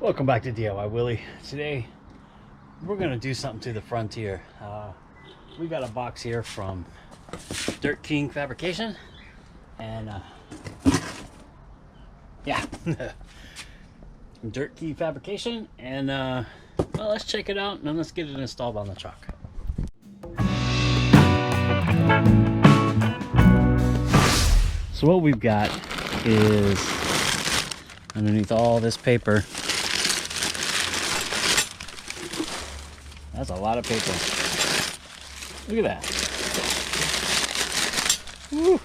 Welcome back to DIY Willy. Today we're going to do something to the Frontier. We got a box here from Dirt King Fabrication, and yeah, Dirt King Fabrication, and well, let's check it out and then let's get it installed on the truck. So what we've got is underneath all this paper. That's a lot of paper. Look at that. Woo.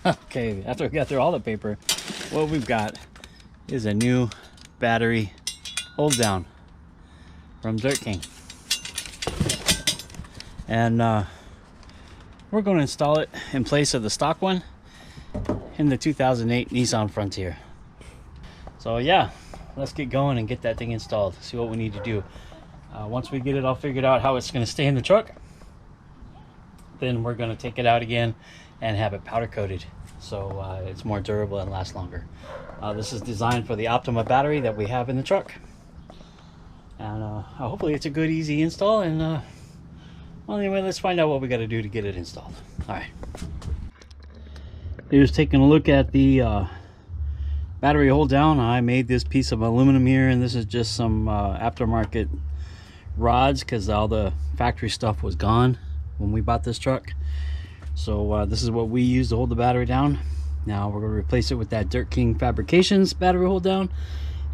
Okay, after we got through all the paper, what we've got is a new battery hold down from Dirt King. And we're going to install it in place of the stock one in the 2008 Nissan Frontier. So yeah, let's get going and get that thing installed. See what we need to do. Once we get it all figured out how it's going to stay in the truck, then we're going to take it out again and have it powder coated so it's more durable and lasts longer. This is designed for the Optima battery that we have in the truck, and hopefully it's a good easy install. And well, anyway, let's find out what we got to do to get it installed. All right, here's taking a look at the battery hold down. I made this piece of aluminum here, and this is just some aftermarket rods because all the factory stuff was gone when we bought this truck. So this is what we use to hold the battery down. Now we're going to replace it with that Dirt King Fabrications battery hold down,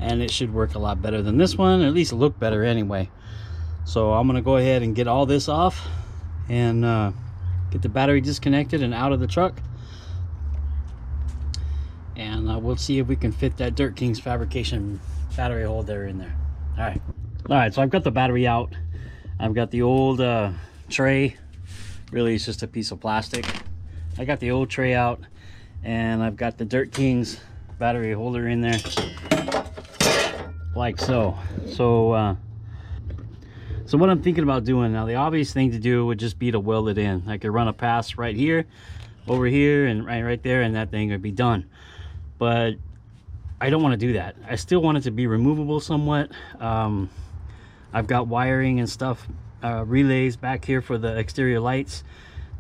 and it should work a lot better than this one, or at least look better anyway. So I'm going to go ahead and get all this off and get the battery disconnected and out of the truck, and we'll see if we can fit that Dirt King's Fabrication battery holder in there. All right, so I've got the battery out. I've got the old tray. Really, it's just a piece of plastic. I got the old tray out, and I've got the Dirt King's battery holder in there, like so. So what I'm thinking about doing now, the obvious thing to do would just be to weld it in. I could run a pass right here, over here, and right there, and that thing would be done. But I don't want to do that. I still want it to be removable somewhat. I've got wiring and stuff, relays back here for the exterior lights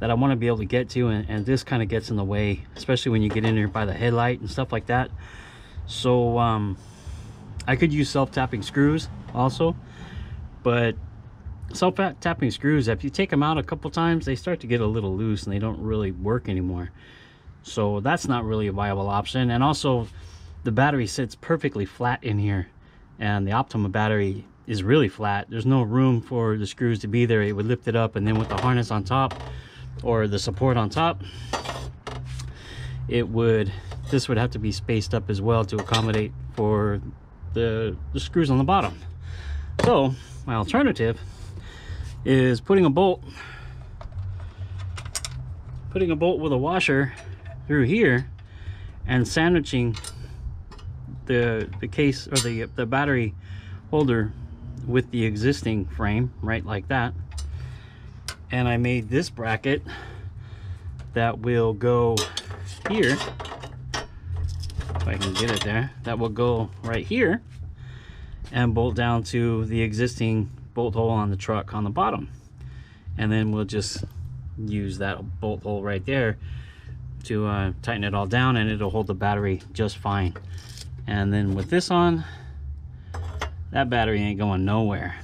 that I want to be able to get to, and this kind of gets in the way, especially when you get in here by the headlight and stuff like that. So I could use self-tapping screws also, but self-tapping screws, if you take them out a couple times, they start to get a little loose and they don't really work anymore. So that's not really a viable option. And also the battery sits perfectly flat in here, and the Optima battery is really flat. There's no room for the screws to be there. It would lift it up, and then with the harness on top or the support on top, this would have to be spaced up as well to accommodate for the screws on the bottom. So my alternative is putting a bolt with a washer through here and sandwiching the case, or the battery holder, with the existing frame, right like that. And I made this bracket that will go here, if I can get it there, that will go right here and bolt down to the existing bolt hole on the truck on the bottom. And then we'll just use that bolt hole right there to tighten it all down, and it'll hold the battery just fine. And then with this on, that battery ain't going nowhere.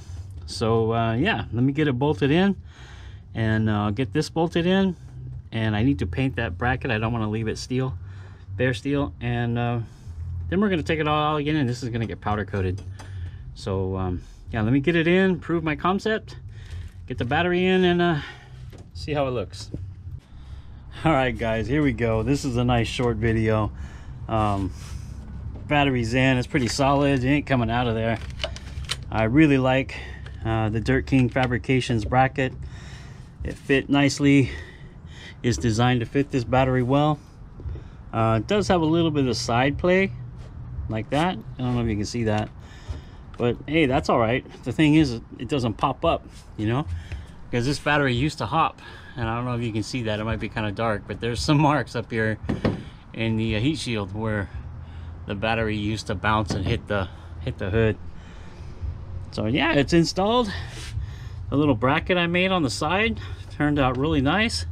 So yeah, let me get it bolted in, and get this bolted in, and I need to paint that bracket. I don't want to leave it steel, bare steel. And then we're going to take it all out again, and this is going to get powder coated. So yeah, let me get it in, prove my concept, get the battery in, and see how it looks. All right guys, here we go. This is a nice short video. Battery's in, it's pretty solid, it ain't coming out of there. I really like the Dirt King Fabrications bracket. It fit nicely, it's designed to fit this battery well. It does have a little bit of side play like that. I don't know if you can see that, but hey, that's all right. The thing is, it doesn't pop up, you know, because this battery used to hop, and I don't know if you can see that. It might be kind of dark, but there's some marks up here in the heat shield where the battery used to bounce and hit the hood. So yeah, it's installed. The little bracket I made on the side turned out really nice.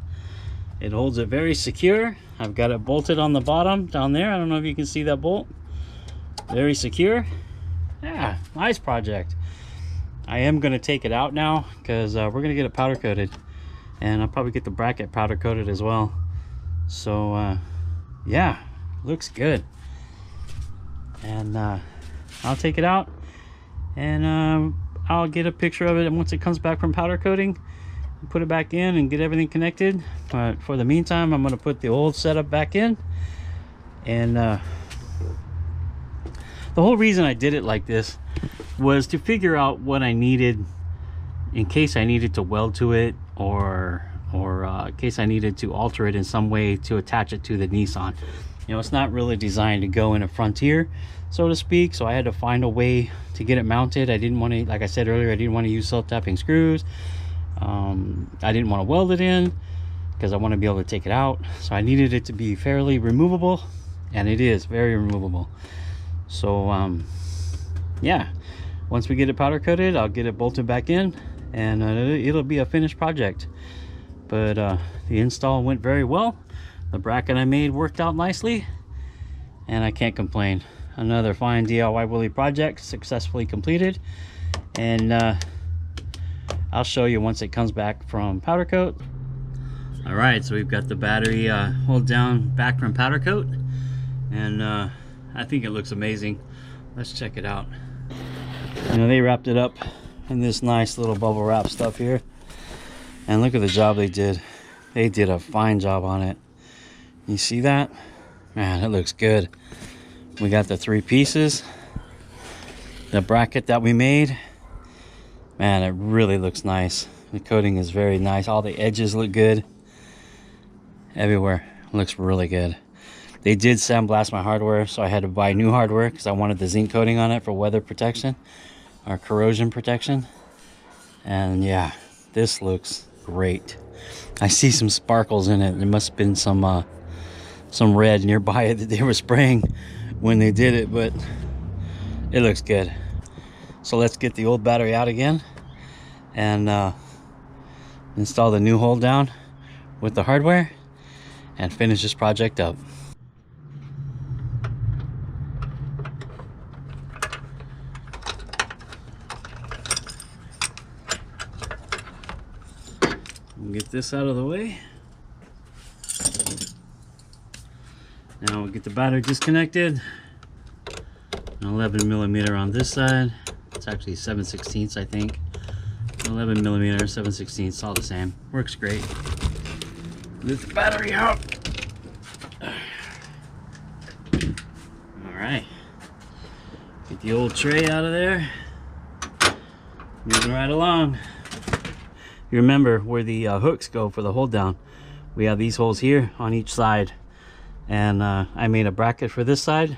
It holds it very secure. I've got it bolted on the bottom down there. I don't know if you can see that bolt. Very secure. Yeah, nice project. I am going to take it out now because we're going to get it powder coated, and I'll probably get the bracket powder coated as well. So yeah, looks good. And I'll take it out, and I'll get a picture of it, and once it comes back from powder coating, put it back in and get everything connected. But for the meantime, I'm going to put the old setup back in. And the whole reason I did it like this was to figure out what I needed in case I needed to weld to it, or in case I needed to alter it in some way to attach it to the Nissan. You know, it's not really designed to go in a Frontier, so to speak, so I had to find a way to get it mounted. I didn't want to, like I said earlier, I didn't want to use self-tapping screws. I didn't want to weld it in because I want to be able to take it out. So I needed it to be fairly removable, and it is very removable. So yeah, once we get it powder coated, I'll get it bolted back in, and it'll be a finished project. But the install went very well. The bracket I made worked out nicely, and I can't complain. Another fine DIY Willy project successfully completed, and I'll show you once it comes back from powder coat. All right, so we've got the battery hold down back from powder coat, and I think it looks amazing. Let's check it out. You know, they wrapped it up in this nice little bubble wrap stuff here, and look at the job they did. They did a fine job on it. You see that? Man, it looks good. We got the 3 pieces, the bracket that we made. Man, it really looks nice. The coating is very nice. All the edges look good. Everywhere looks really good. They did sandblast my hardware, so I had to buy new hardware because I wanted the zinc coating on it for weather protection or corrosion protection. And yeah, this looks great. I see some sparkles in it. There must have been some red nearby it that they were spraying when they did it, but it looks good. So let's get the old battery out again and install the new hold down with the hardware and finish this project up. We'll get this out of the way. Now we'll get the battery disconnected. An 11mm on this side. It's actually 7/16, I think. 11mm, 7/16, all the same. Works great. Lift the battery out. Alright. Get the old tray out of there. Moving right along. You remember where the hooks go for the hold down. We have these holes here on each side. And I made a bracket for this side,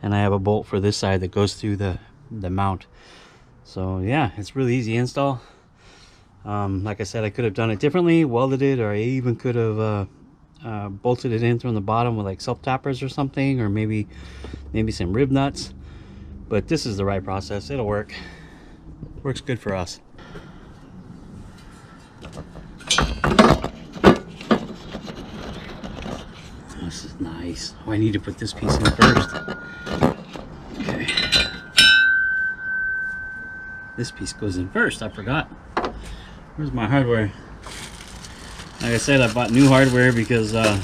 and I have a bolt for this side that goes through the mount. So yeah, it's really easy install. Like I said, I could have done it differently, welded it, or I even could have bolted it in from the bottom with like self tappers or something, or maybe some rib nuts. But this is the right process. It'll work. Works good for us. This is nice. Oh, I need to put this piece in first. Okay. This piece goes in first. I forgot. Where's my hardware? Like I said, I bought new hardware because the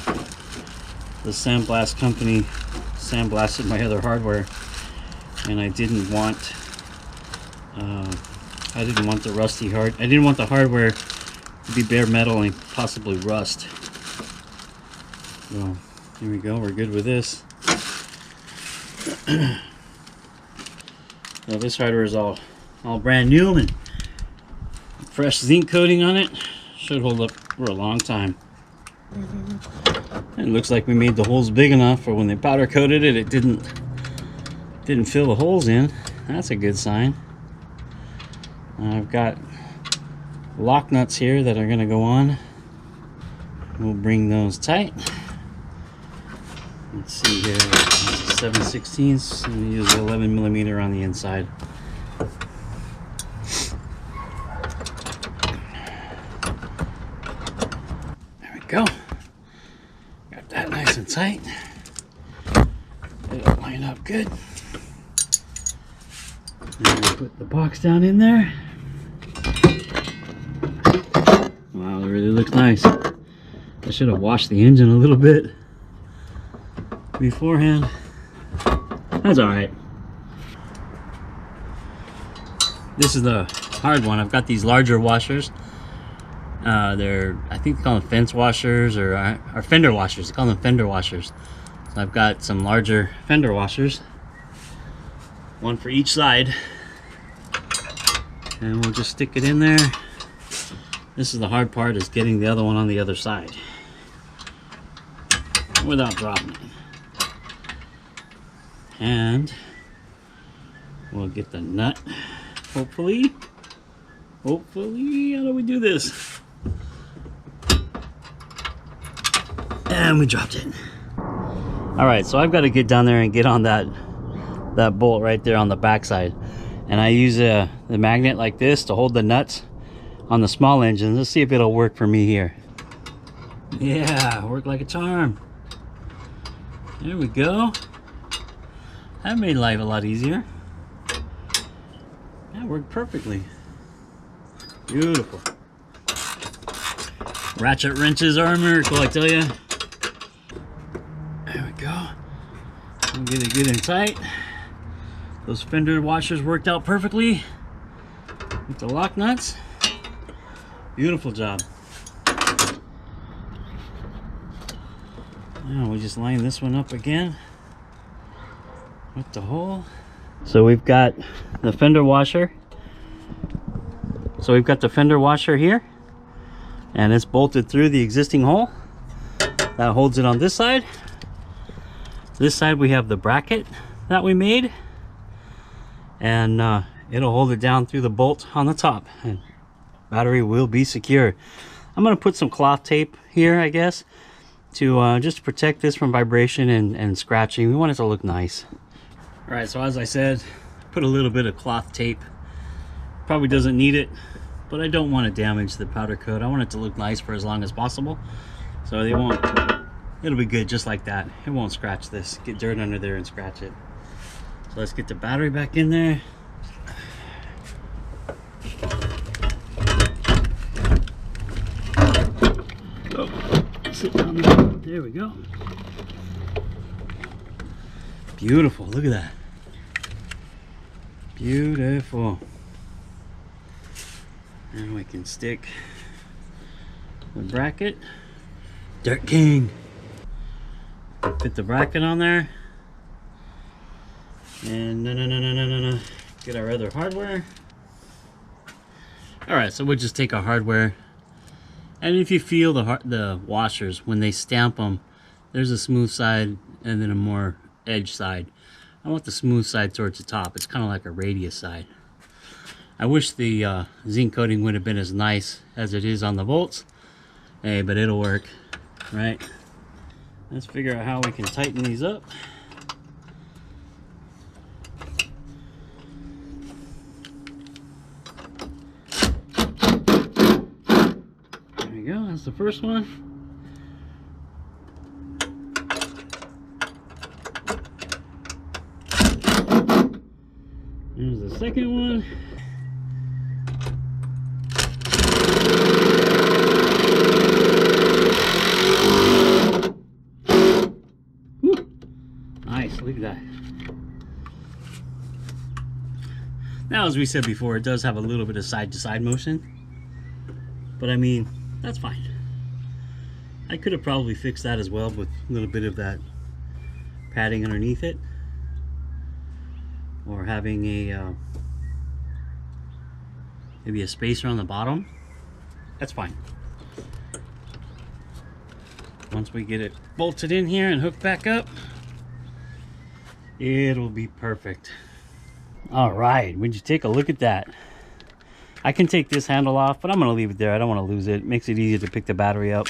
sandblast company sandblasted my other hardware, and I didn't want the rusty I didn't want the hardware to be bare metal and possibly rust. So here we go. We're good with this. So this hardware is all brand new and fresh zinc coating on it. Should hold up for a long time. It looks like we made the holes big enough for when they powder coated it. It didn't fill the holes in. That's a good sign. I've got lock nuts here that are going to go on. We'll bring those tight. Let's see here. 7/16. I'm gonna use the 11mm on the inside. There we go. Got that nice and tight. It'll line up good. And we'll put the box down in there. Wow, it really looks nice. I should have washed the engine a little bit beforehand. That's alright. This is the hard one. I've got these larger washers. They're, I think they call them fence washers or fender washers. They call them fender washers. So I've got some larger fender washers, one for each side, and we'll just stick it in there. This is the hard part, is getting the other one on the other side without dropping it. And we'll get the nut, hopefully. Hopefully, how do we do this? And we dropped it. All right, so I've got to get down there and get on that bolt right there on the back side. And I use the magnet like this to hold the nuts on the small engines. Let's see if it'll work for me here. Yeah, work like a charm. There we go. That made life a lot easier. That worked perfectly. Beautiful. Ratchet wrenches are a miracle, I tell you. There we go. We'll get it good and tight. Those fender washers worked out perfectly with the lock nuts. Beautiful job. Now we just line this one up again with the hole. So we've got the fender washer. So we've got the fender washer here, and it's bolted through the existing hole. That holds it on this side. This side we have the bracket that we made, and it'll hold it down through the bolt on the top, and battery will be secure. I'm going to put some cloth tape here, I guess, to just protect this from vibration and scratching. We want it to look nice. All right, so as I said, put a little bit of cloth tape. Probably doesn't need it, but I don't want to damage the powder coat. I want it to look nice for as long as possible, so they won't. It'll be good just like that. It won't scratch this. Get dirt under there and scratch it. So let's get the battery back in there. Oh, sit down there. There we go. Beautiful. Look at that. Beautiful. And we can stick the bracket. Dirt King. Put the bracket on there. And get our other hardware. Alright, so we'll just take our hardware. And if you feel the washers, when they stamp them, there's a smooth side and then a more edge side. I want the smooth side towards the top. It's kind of like a radius side. I wish the zinc coating would have been as nice as it is on the bolts. Hey, but it'll work, right? Let's figure out how we can tighten these up. There we go, that's the first one. Here's the second one. Nice, look at that. Now, as we said before, it does have a little bit of side-to-side motion, but I mean, that's fine. I could have probably fixed that as well with a little bit of that padding underneath it, or having a maybe a spacer on the bottom. That's fine. Once we get it bolted in here and hooked back up, it'll be perfect. All right, would you take a look at that? I can take this handle off, but I'm gonna leave it there. I don't want to lose it. Makes it easier to pick the battery up.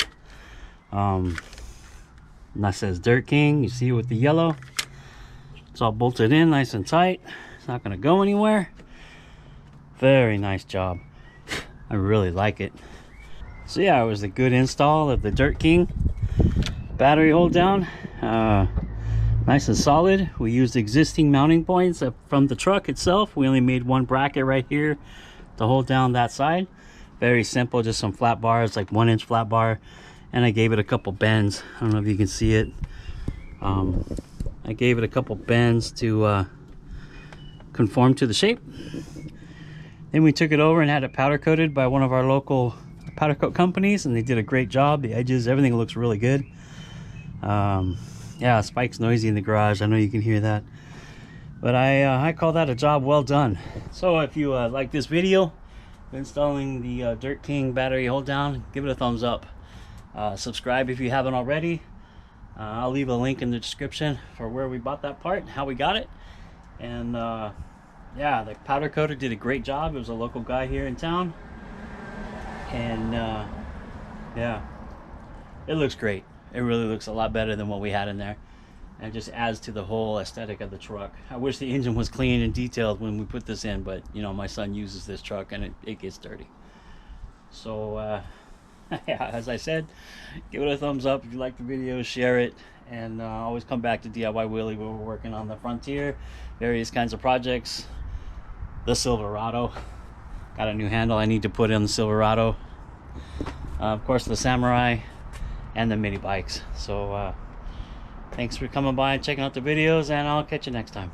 And that says Dirt King. You see it with the yellow. It's all bolted in nice and tight. It's not going to go anywhere. Very nice job. I really like it. So yeah, it was a good install of the Dirt King battery hold down. Nice and solid. We used existing mounting points from the truck itself. We only made one bracket right here to hold down that side. Very simple, just some flat bars, like 1-inch flat bar, and I gave it a couple bends. I don't know if you can see it. I gave it a couple bends to conform to the shape. Then we took it over and had it powder coated by one of our local powder coat companies, and they did a great job. The edges, everything looks really good. Yeah, Spike's noisy in the garage. I know you can hear that, but I call that a job well done. So if you like this video of installing the Dirt King battery hold down, give it a thumbs up. Subscribe if you haven't already. I'll leave a link in the description for where we bought that part, how we got it. And yeah, the powder coater did a great job. It was a local guy here in town, and yeah, it looks great. It really looks a lot better than what we had in there, and it just adds to the whole aesthetic of the truck. I wish the engine was clean and detailed when we put this in, but you know, my son uses this truck and it gets dirty. So yeah, as I said, give it a thumbs up if you like the video, share it, and always come back to DIY Willy, where we're working on the Frontier, various kinds of projects. The Silverado, got a new handle I need to put in the Silverado. Of course, the Samurai and the mini bikes. So thanks for coming by and checking out the videos, and I'll catch you next time.